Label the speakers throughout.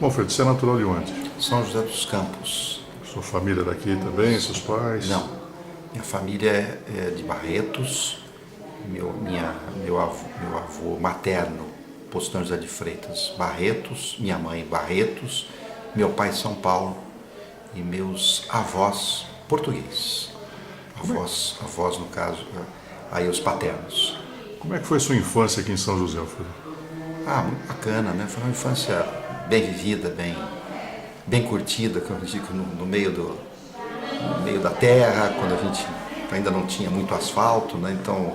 Speaker 1: Bom, Fred, você é natural de onde?
Speaker 2: São José dos Campos.
Speaker 1: Sua família é daqui também, seus pais?
Speaker 2: Não, minha família é de Barretos, meu avô materno, Postão José de Freitas, Barretos, minha mãe Barretos, meu pai São Paulo e meus avós português. Avós no caso, aí os paternos.
Speaker 1: Como é que foi sua infância aqui em São José, Fred?
Speaker 2: Muito bacana, né? Foi uma infância bem vivida, bem curtida, como eu digo, no meio da terra, quando a gente ainda não tinha muito asfalto, né? Então,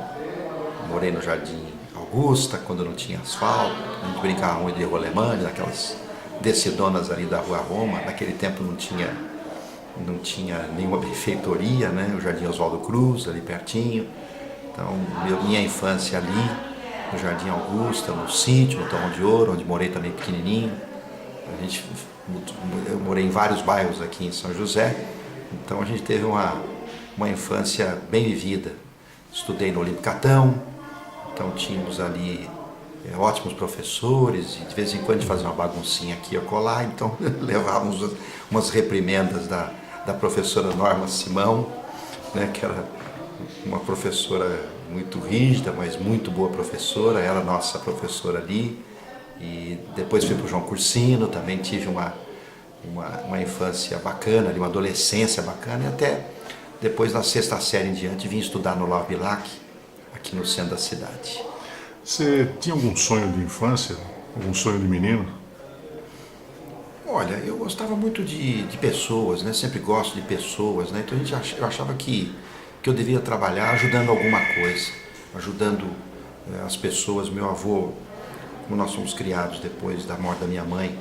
Speaker 2: morei no Jardim Augusta, quando não tinha asfalto, a gente brincava muito de rua Alemã, naquelas descidonas ali da Rua Roma. Naquele tempo não tinha nenhuma benfeitoria, né? O Jardim Oswaldo Cruz, ali pertinho. Então, minha infância ali, no Jardim Augusta, no sítio, no Torrão de Ouro, onde morei também pequenininho. Eu morei em vários bairros aqui em São José, então a gente teve uma infância bem vivida. Estudei no Olímpio Catão, então tínhamos ali ótimos professores, e de vez em quando a gente fazia uma baguncinha aqui e acolá, então levávamos umas reprimendas da professora Norma Simão, né, que era uma professora muito rígida, mas muito boa professora, era nossa professora ali. E depois fui para o João Cursino, também tive uma infância bacana, uma adolescência bacana, e até depois, na sexta série em diante, vim estudar no Olavo Bilac, aqui no centro da cidade.
Speaker 1: Você tinha algum sonho de infância? Algum sonho de menino?
Speaker 2: Olha, eu gostava muito de pessoas, né? Sempre gosto de pessoas, né? Então eu achava que eu devia trabalhar ajudando alguma coisa, ajudando as pessoas. Meu avô, como nós fomos criados depois da morte da minha mãe,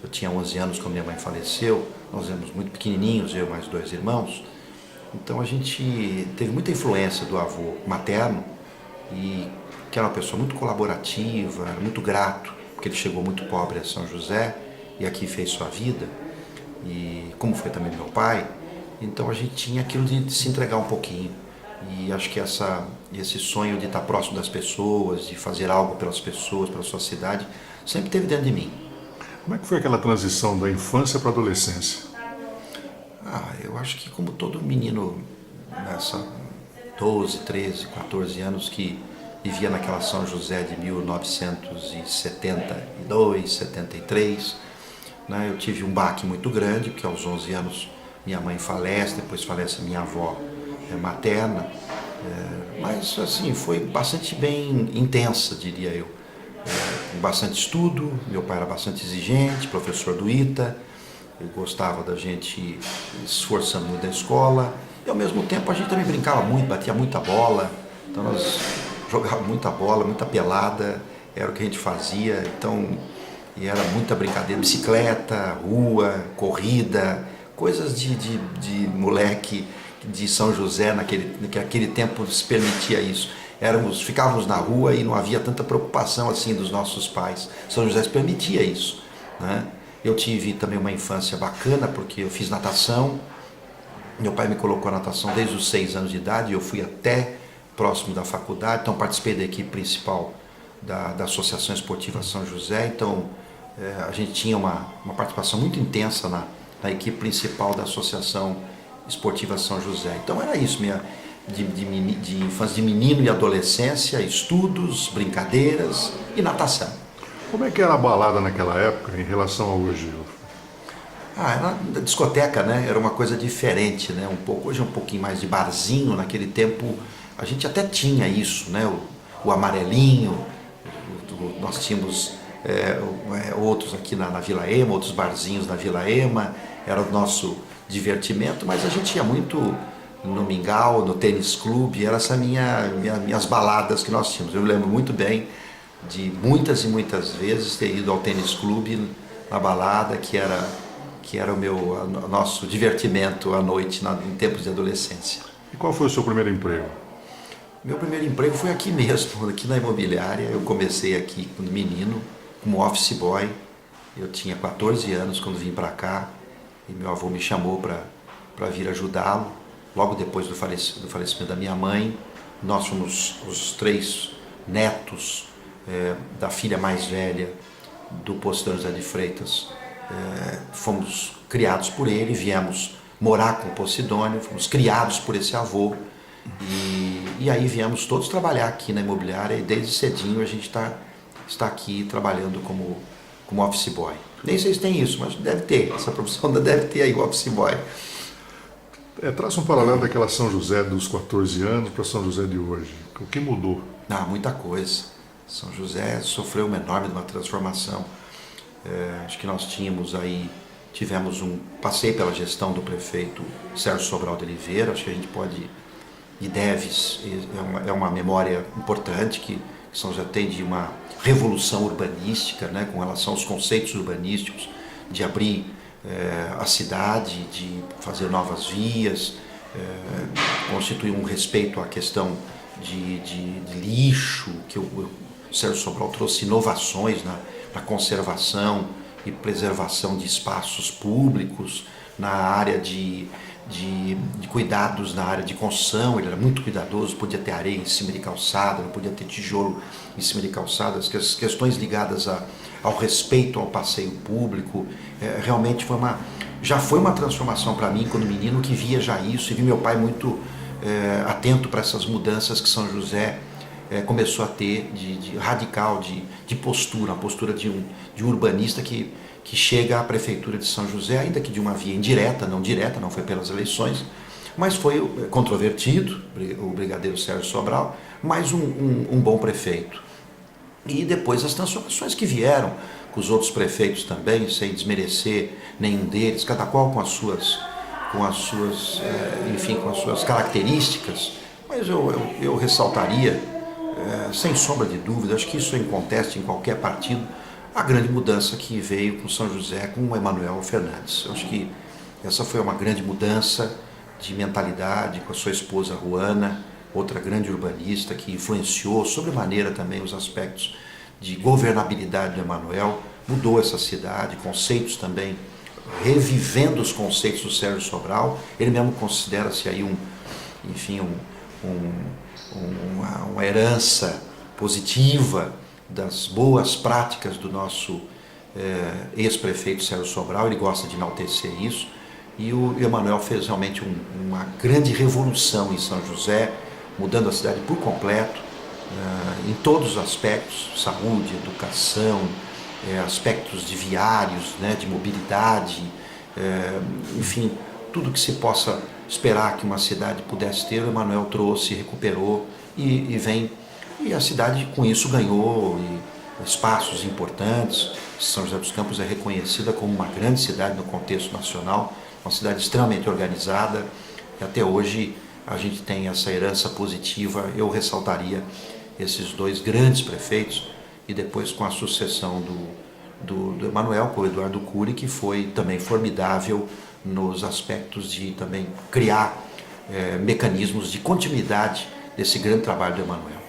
Speaker 2: eu tinha 11 anos quando minha mãe faleceu, nós éramos muito pequenininhos, eu e mais dois irmãos, então a gente teve muita influência do avô materno, e que era uma pessoa muito colaborativa, era muito grato, porque ele chegou muito pobre a São José e aqui fez sua vida, e como foi também meu pai, então a gente tinha aquilo de se entregar um pouquinho. E acho que esse sonho de estar próximo das pessoas, de fazer algo pelas pessoas, pela sua cidade, sempre teve dentro de mim.
Speaker 1: Como é que foi aquela transição da infância para a adolescência?
Speaker 2: Eu acho que como todo menino nessa 12, 13, 14 anos que vivia naquela São José de 1972, 73, né, eu tive um baque muito grande, porque aos 11 anos minha mãe falece, depois falece minha avó materna, mas assim, foi bastante bem intensa, diria eu. Bastante estudo, meu pai era bastante exigente, professor do ITA, eu gostava da gente esforçando muito na escola, e ao mesmo tempo a gente também brincava muito, batia muita bola, então nós jogávamos muita bola, muita pelada, era o que a gente fazia, então, e era muita brincadeira, bicicleta, rua, corrida, coisas de moleque de São José, naquele tempo se permitia isso. Ficávamos na rua e não havia tanta preocupação assim dos nossos pais. São José se permitia isso, né? Eu tive também uma infância bacana, porque eu fiz natação. Meu pai me colocou na natação desde os 6 anos de idade, e eu fui até próximo da faculdade, então participei da equipe principal da Associação Esportiva São José, então a gente tinha uma participação muito intensa na equipe principal da Associação Esportiva São José. Então era isso, de infância, de menino e adolescência, estudos, brincadeiras e natação.
Speaker 1: Como é que era a balada naquela época em relação a hoje?
Speaker 2: Era discoteca, né? Era uma coisa diferente, né? Hoje é um pouquinho mais de barzinho. Naquele tempo a gente até tinha isso, né? O amarelinho, nós tínhamos outros aqui na Vila Ema, outros barzinhos na Vila Ema, era o nosso divertimento, mas a gente ia muito no Mingau, no tênis clube, eram essas minhas baladas que nós tínhamos. Eu lembro muito bem de muitas e muitas vezes ter ido ao tênis clube, na balada, que era o nosso divertimento à noite, em tempos de adolescência.
Speaker 1: E qual foi o seu primeiro emprego?
Speaker 2: Meu primeiro emprego foi aqui mesmo, aqui na imobiliária. Eu comecei aqui quando menino, como office boy. Eu tinha 14 anos quando vim para cá, e meu avô me chamou para vir ajudá-lo. Logo depois do falecimento da minha mãe, nós fomos os 3 netos da filha mais velha do Postão José de Freitas, fomos criados por ele, viemos morar com o Posidônio, fomos criados por esse avô e aí viemos todos trabalhar aqui na imobiliária e desde cedinho a gente está aqui trabalhando como office boy. Nem sei se tem isso, mas deve ter, essa profissão deve ter aí o office boy.
Speaker 1: Traça um paralelo daquela São José dos 14 anos para São José de hoje. O que mudou?
Speaker 2: Muita coisa. São José sofreu uma enorme transformação. Acho que nós passei pela gestão do prefeito Sérgio Sobral de Oliveira, acho que a gente pode e deve, é uma memória importante que São José tem de uma revolução urbanística, né, com relação aos conceitos urbanísticos, de abrir a cidade, de fazer novas vias, constituir um respeito à questão de lixo, que o Sérgio Sobral trouxe inovações na conservação e preservação de espaços públicos, na área de cuidados, na área de construção. Ele era muito cuidadoso, podia ter areia em cima de calçada, não podia ter tijolo em cima de calçada, as questões ligadas ao respeito ao passeio público, realmente já foi uma transformação para mim quando menino, que via já isso, e vi meu pai muito atento para essas mudanças que São José começou a ter de radical, de postura, a postura de um urbanista que chega à prefeitura de São José, ainda que de uma via indireta, não foi pelas eleições, mas foi controvertido, o brigadeiro Sérgio Sobral, mas um bom prefeito. E depois as transformações que vieram com os outros prefeitos também, sem desmerecer nenhum deles, cada qual com as suas características, mas eu ressaltaria, sem sombra de dúvida, acho que isso é inconteste em qualquer partido, a grande mudança que veio com São José, com o Emanuel Fernandes. Eu acho que essa foi uma grande mudança de mentalidade com a sua esposa Ruana, outra grande urbanista que influenciou sobremaneira também os aspectos de governabilidade do Emanuel, mudou essa cidade, conceitos também, revivendo os conceitos do Sérgio Sobral. Ele mesmo considera-se aí uma herança positiva das boas práticas do nosso ex-prefeito Sérgio Sobral. Ele gosta de enaltecer isso, e o Emanuel fez realmente uma grande revolução em São José, mudando a cidade por completo, em todos os aspectos, saúde, educação, aspectos de viários, né, de mobilidade, enfim, tudo que se possa esperar que uma cidade pudesse ter, o Emanuel trouxe, recuperou e vem. E a cidade com isso ganhou espaços importantes. São José dos Campos é reconhecida como uma grande cidade no contexto nacional, uma cidade extremamente organizada, e até hoje a gente tem essa herança positiva. Eu ressaltaria esses dois grandes prefeitos, e depois com a sucessão do Emanuel, com o Eduardo Cury, que foi também formidável nos aspectos de também criar mecanismos de continuidade desse grande trabalho do Emanuel.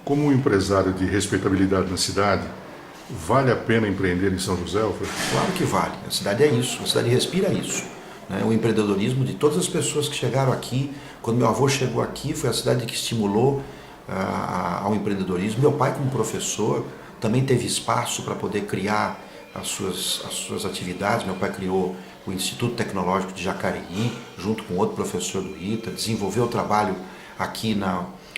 Speaker 1: Como um empresário de respeitabilidade na cidade, vale a pena empreender em São José, Alfredo?
Speaker 2: Claro que vale. A cidade é isso, a cidade respira isso, né? O empreendedorismo de todas as pessoas que chegaram aqui. Quando meu avô chegou aqui, foi a cidade que estimulou ao empreendedorismo. Meu pai, como professor, também teve espaço para poder criar as suas atividades. Meu pai criou o Instituto Tecnológico de Jacareí, junto com outro professor do ITA, desenvolveu o trabalho aqui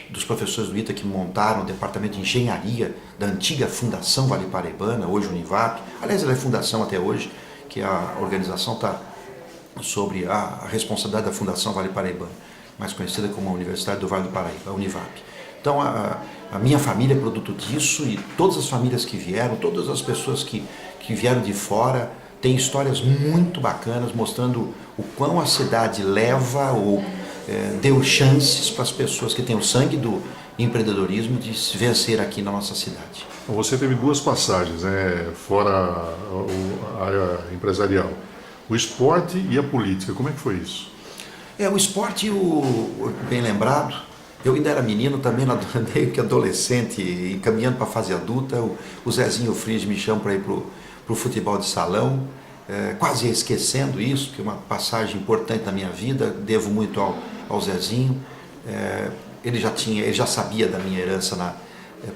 Speaker 2: dos professores do ITA que montaram o departamento de engenharia da antiga Fundação Vale Paraibana, hoje Univap. Aliás, ela é fundação até hoje, que a organização está sobre a responsabilidade da Fundação Vale Paraibana, mais conhecida como a Universidade do Vale do Paraíba, a Univap. Então, a minha família é produto disso, e todas as famílias que vieram, todas as pessoas que vieram de fora, têm histórias muito bacanas, mostrando o quão a cidade leva ou deu chances para as pessoas que têm o sangue do empreendedorismo de se vencer aqui na nossa cidade.
Speaker 1: Você teve duas passagens, né, fora a área empresarial. O esporte e a política, como é que foi isso?
Speaker 2: O esporte, bem lembrado, eu ainda era menino também, meio que adolescente, e caminhando para a fase adulta, o Zezinho Frisch me chama para ir para o futebol de salão, quase esquecendo isso, que é uma passagem importante na minha vida, devo muito ao Zezinho. Ele já sabia da minha herança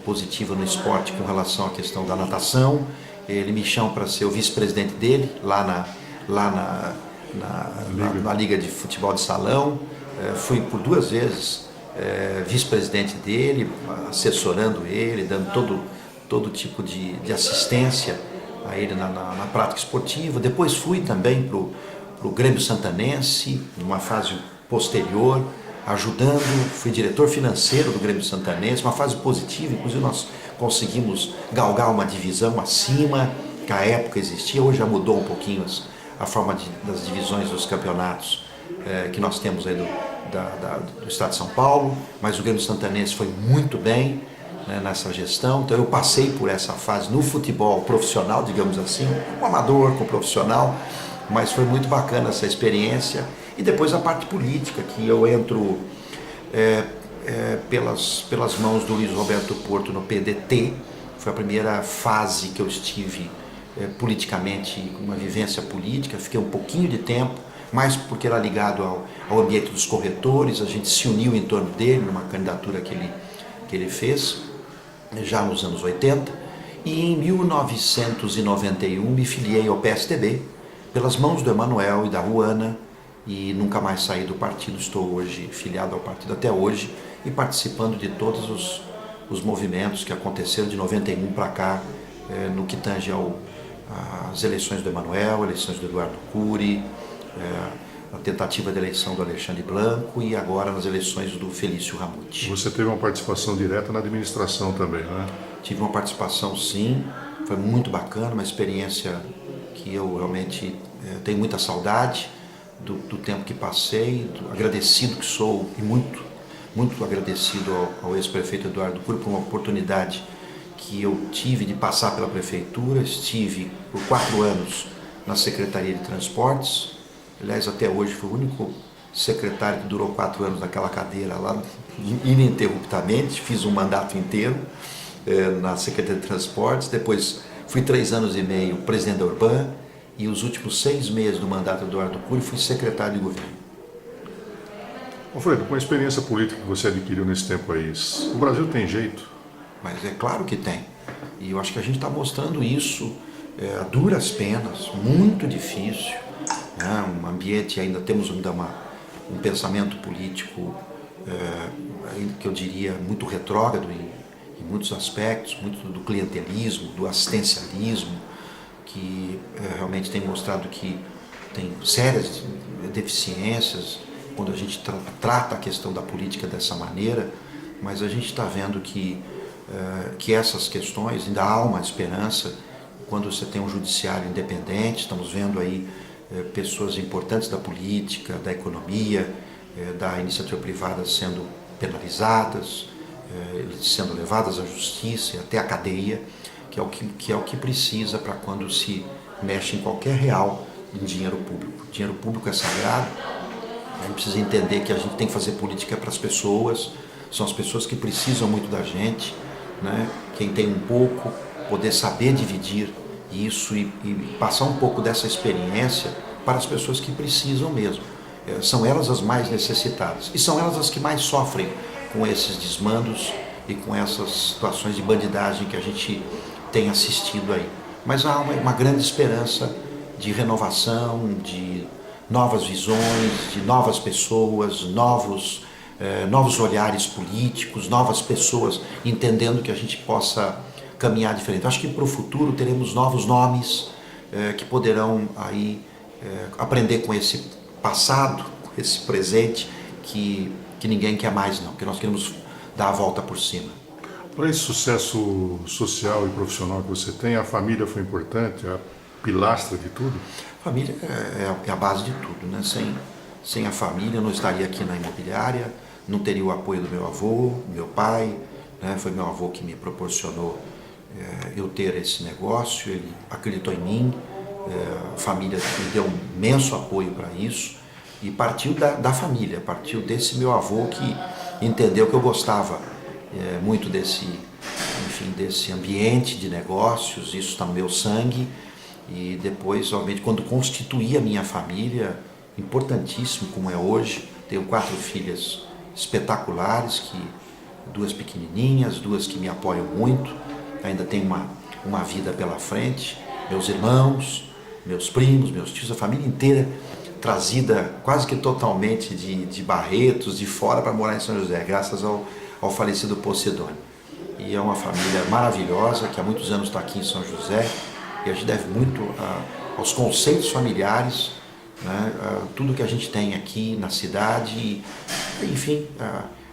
Speaker 2: positiva no esporte com relação à questão da natação, ele me chama para ser o vice-presidente dele, lá na Liga de Futebol de Salão. Fui por 2 vezes vice-presidente dele, assessorando ele, dando todo tipo de assistência a ele na prática esportiva. Depois fui também para o Grêmio Santanense, numa fase posterior, ajudando, fui diretor financeiro do Grêmio Santanense, uma fase positiva, inclusive nós conseguimos galgar uma divisão acima, que à época existia, hoje já mudou um pouquinho a forma das divisões dos campeonatos que nós temos aí do estado de São Paulo, mas o Grêmio Santanense foi muito bem, né, nessa gestão. Então eu passei por essa fase no futebol profissional, digamos assim, com amador, com profissional, mas foi muito bacana essa experiência. E depois a parte política, que eu entro pelas mãos do Luiz Roberto Porto no PDT. Foi a primeira fase que eu estive politicamente, com uma vivência política. Fiquei um pouquinho de tempo, mais porque era ligado ao ambiente dos corretores. A gente se uniu em torno dele numa candidatura que ele fez, já nos anos 80. E em 1991 me filiei ao PSDB, pelas mãos do Emanuel e da Ruana, e nunca mais saí do partido. Estou hoje filiado ao partido até hoje e participando de todos os movimentos que aconteceram de 91 para cá, no que tange às eleições do Emanuel, eleições do Eduardo Cury, a tentativa de eleição do Alexandre Blanco e agora nas eleições do Felício Ramute.
Speaker 1: Você teve uma participação direta na administração também, né?
Speaker 2: Tive uma participação, sim, foi muito bacana, uma experiência que eu realmente tenho muita saudade do tempo que passei, agradecido que sou e muito agradecido ao ex-prefeito Eduardo Cury por uma oportunidade que eu tive de passar pela prefeitura. Estive por 4 anos na Secretaria de Transportes, aliás até hoje fui o único secretário que durou 4 anos naquela cadeira lá, ininterruptamente, fiz um mandato inteiro na Secretaria de Transportes. Depois fui 3 anos e meio presidente da Urban e os últimos 6 meses do mandato do Eduardo Cury fui secretário de governo.
Speaker 1: Alfredo, com a experiência política que você adquiriu nesse tempo aí, o Brasil tem jeito?
Speaker 2: Mas é claro que tem. E eu acho que a gente está mostrando isso a duras penas, muito difícil. Um ambiente, ainda temos um pensamento político que eu diria muito retrógrado em muitos aspectos, muito do clientelismo, do assistencialismo, que realmente tem mostrado que tem sérias deficiências quando a gente trata a questão da política dessa maneira, mas a gente está vendo que essas questões, ainda há uma esperança quando você tem um judiciário independente. Estamos vendo aí pessoas importantes da política, da economia, da iniciativa privada sendo penalizadas, sendo levadas à justiça e até à cadeia, que é o que precisa para quando se mexe em qualquer real em dinheiro público. Dinheiro público é sagrado. A gente precisa entender que a gente tem que fazer política para as pessoas, são as pessoas que precisam muito da gente, né? Quem tem um pouco, poder saber dividir isso e passar um pouco dessa experiência para as pessoas que precisam mesmo. São elas as mais necessitadas e são elas as que mais sofrem com esses desmandos e com essas situações de bandidagem que a gente tem assistido aí. Mas há uma grande esperança de renovação, de novas visões, de novas pessoas, novos olhares políticos, novas pessoas entendendo que a gente possa caminhar diferente. Acho que para o futuro teremos novos nomes que poderão aí aprender com esse passado, com esse presente que ninguém quer mais não, que nós queremos dar a volta por cima.
Speaker 1: Para esse sucesso social e profissional que você tem, a família foi importante, a pilastra de tudo?
Speaker 2: A família é a base de tudo, né? Sem a família eu não estaria aqui na imobiliária, não teria o apoio do meu avô, do meu pai, né? Foi meu avô que me proporcionou eu ter esse negócio, ele acreditou em mim, a família me deu um imenso apoio para isso e partiu da família, partiu desse meu avô que entendeu que eu gostava muito desse ambiente de negócios, isso está no meu sangue. E depois, obviamente, quando constituí a minha família, importantíssimo como é hoje, tenho 4 filhas espetaculares, 2 pequenininhas, 2 que me apoiam muito, ainda tenho uma vida pela frente, meus irmãos, meus primos, meus tios, a família inteira trazida quase que totalmente de Barretos, de fora, para morar em São José, graças ao falecido Posidônio. E é uma família maravilhosa, que há muitos anos está aqui em São José, e a gente deve muito aos conceitos familiares, né, tudo que a gente tem aqui na cidade, enfim,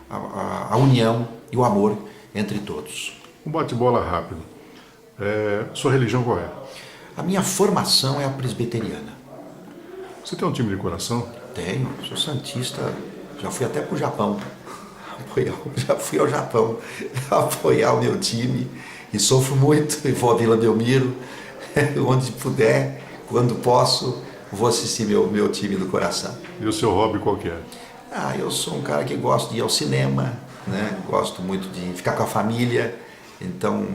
Speaker 2: a união e o amor entre todos.
Speaker 1: Um bate-bola rápido. Sua religião qual é?
Speaker 2: A minha formação é a presbiteriana.
Speaker 1: Você tem um time de coração?
Speaker 2: Tenho, sou santista, já fui até para o Japão. Já fui ao Japão apoiar o meu time e sofro muito, e vou a Vila Belmiro, onde puder, quando posso, vou assistir meu time do coração.
Speaker 1: E o seu hobby qual que é?
Speaker 2: Eu sou um cara que gosto de ir ao cinema, né? Gosto muito de ficar com a família, então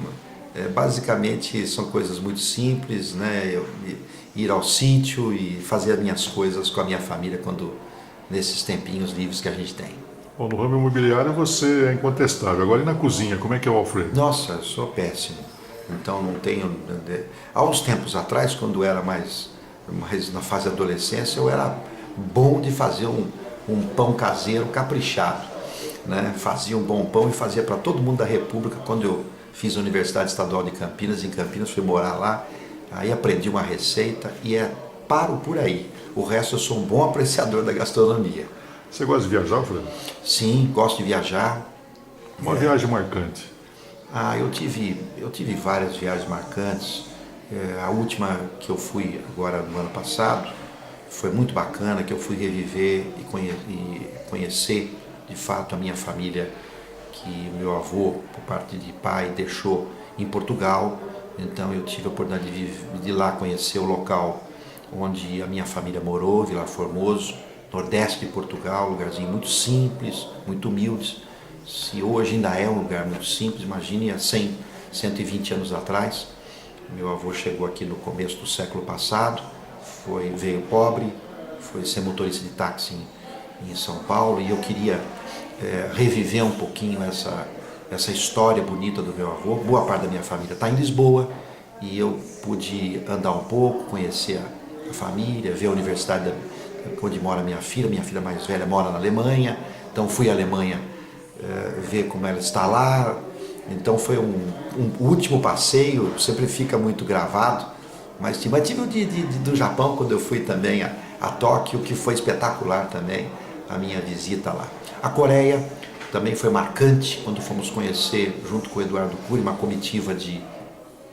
Speaker 2: basicamente são coisas muito simples, né? Ir ao sítio e fazer as minhas coisas com a minha família nesses tempinhos livres que a gente tem.
Speaker 1: Bom, no ramo imobiliário você é incontestável. Agora, e na cozinha, como é que é o Alfredo?
Speaker 2: Nossa, eu sou péssimo. Então não tenho... Há uns tempos atrás, quando eu era mais na fase da adolescência, eu era bom de fazer um pão caseiro caprichado, né? Fazia um bom pão e fazia para todo mundo da República. Quando eu fiz a Universidade Estadual de Campinas, em Campinas, fui morar lá, aí aprendi uma receita e paro por aí. O resto eu sou um bom apreciador da gastronomia.
Speaker 1: Você gosta de viajar, Alfredo?
Speaker 2: Sim, gosto de viajar.
Speaker 1: Uma viagem marcante?
Speaker 2: Eu tive várias viagens marcantes. A última que eu fui agora no ano passado foi muito bacana, que eu fui reviver e conhecer de fato a minha família, que meu avô, por parte de pai, deixou em Portugal. Então eu tive a oportunidade de ir lá conhecer o local onde a minha família morou, Vilar Formoso, nordeste de Portugal, um lugarzinho muito simples, muito humilde. Se hoje ainda é um lugar muito simples, imagine há 100, 120 anos atrás. Meu avô chegou aqui no começo do século passado, veio pobre, foi ser motorista de táxi em São Paulo, e eu queria reviver um pouquinho essa história bonita do meu avô. Boa parte da minha família está em Lisboa, e eu pude andar um pouco, conhecer a família, ver a universidade onde mora minha filha mais velha mora na Alemanha, então fui à Alemanha ver como ela está lá. Então foi um último passeio, sempre fica muito gravado, mas tive o do Japão, quando eu fui também a Tóquio, que foi espetacular também a minha visita lá. A Coreia também foi marcante, quando fomos conhecer, junto com o Eduardo Cury, uma comitiva de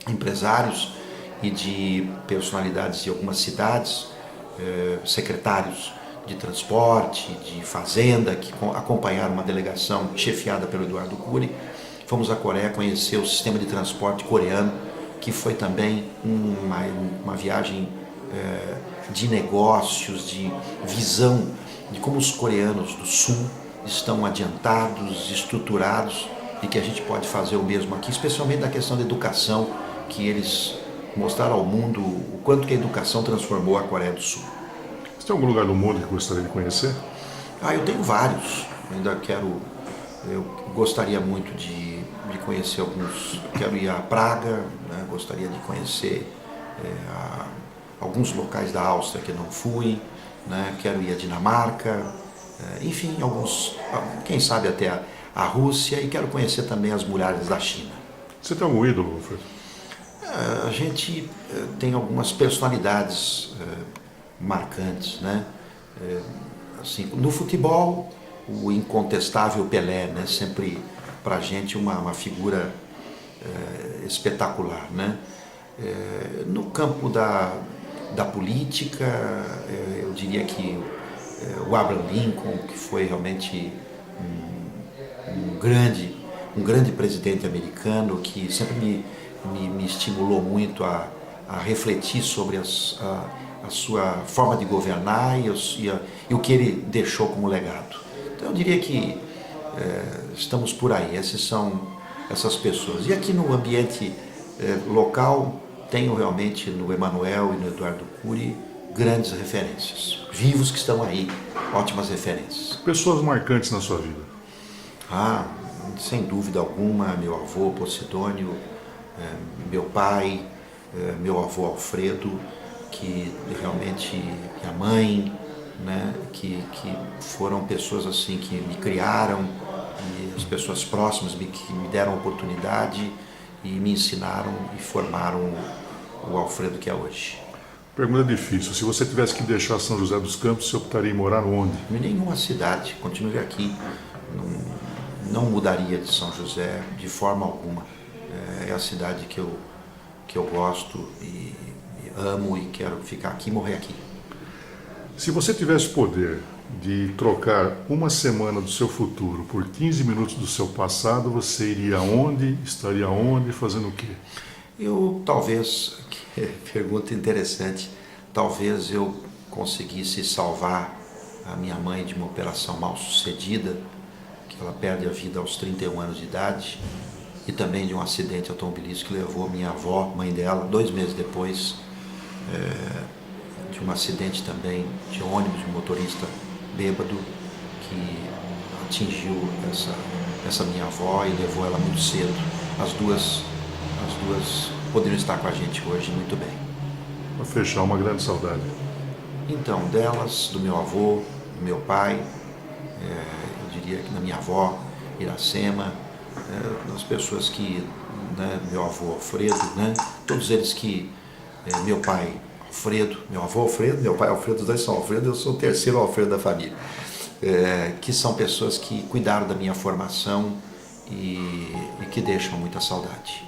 Speaker 2: empresários e de personalidades de algumas cidades, secretários de transporte, de fazenda, que acompanharam uma delegação chefiada pelo Eduardo Cury. Fomos à Coreia conhecer o sistema de transporte coreano, que foi também uma viagem de negócios, de visão de como os coreanos do sul estão adiantados, estruturados, e que a gente pode fazer o mesmo aqui, especialmente na questão da educação, que eles mostraram ao mundo o quanto que a educação transformou a Coreia do Sul.
Speaker 1: Você tem algum lugar no mundo que gostaria de conhecer?
Speaker 2: Eu tenho vários. Eu gostaria muito de conhecer alguns. Quero ir a Praga, né? Gostaria de conhecer alguns locais da Áustria que não fui, né? Quero ir à Dinamarca, enfim, quem sabe até a Rússia, e quero conhecer também as muralhas da China.
Speaker 1: Você tem algum ídolo, Alfredo?
Speaker 2: A gente tem algumas personalidades marcantes, né? Assim, no futebol, o incontestável Pelé, né? Sempre para a gente uma figura espetacular, né? No campo da política, eu diria que o Abraham Lincoln, que foi realmente um grande presidente americano, que sempre me estimulou muito a refletir sobre a sua forma de governar e o que ele deixou como legado. Então eu diria que estamos por aí, essas pessoas. E aqui no ambiente local, tenho realmente no Emanuel e no Eduardo Cury grandes referências, vivos que estão aí, ótimas referências.
Speaker 1: Pessoas marcantes na sua vida?
Speaker 2: Sem dúvida alguma, meu avô Posidônio, meu pai, meu avô Alfredo, que realmente, minha mãe, né, que foram pessoas assim que me criaram, e as pessoas próximas que me deram oportunidade e me ensinaram e formaram o Alfredo que é hoje.
Speaker 1: Pergunta difícil. Se você tivesse que deixar São José dos Campos, você optaria em morar onde?
Speaker 2: Em nenhuma cidade, continuo aqui, não mudaria de São José de forma alguma. É a cidade que eu gosto e amo e quero ficar aqui e morrer aqui.
Speaker 1: Se você tivesse poder de trocar uma semana do seu futuro por 15 minutos do seu passado, você iria aonde? Estaria onde? Fazendo o quê?
Speaker 2: Eu talvez, pergunta interessante, talvez eu conseguisse salvar a minha mãe de uma operação mal sucedida, que ela perde a vida aos 31 anos de idade, e também de um acidente automobilístico que levou minha avó, mãe dela, 2 meses depois, de um acidente também de ônibus, de um motorista bêbado, que atingiu essa minha avó e levou ela muito cedo. As duas poderiam estar com a gente hoje muito bem.
Speaker 1: Para fechar, uma grande saudade.
Speaker 2: Então, delas, do meu avô, do meu pai, eu diria que da minha avó, Iracema, das pessoas que, né, meu avô Alfredo, né, todos eles que, meu pai Alfredo, meu avô Alfredo, meu pai Alfredo, os dois são Alfredo, eu sou o terceiro Alfredo da família, que são pessoas que cuidaram da minha formação e que deixam muita saudade.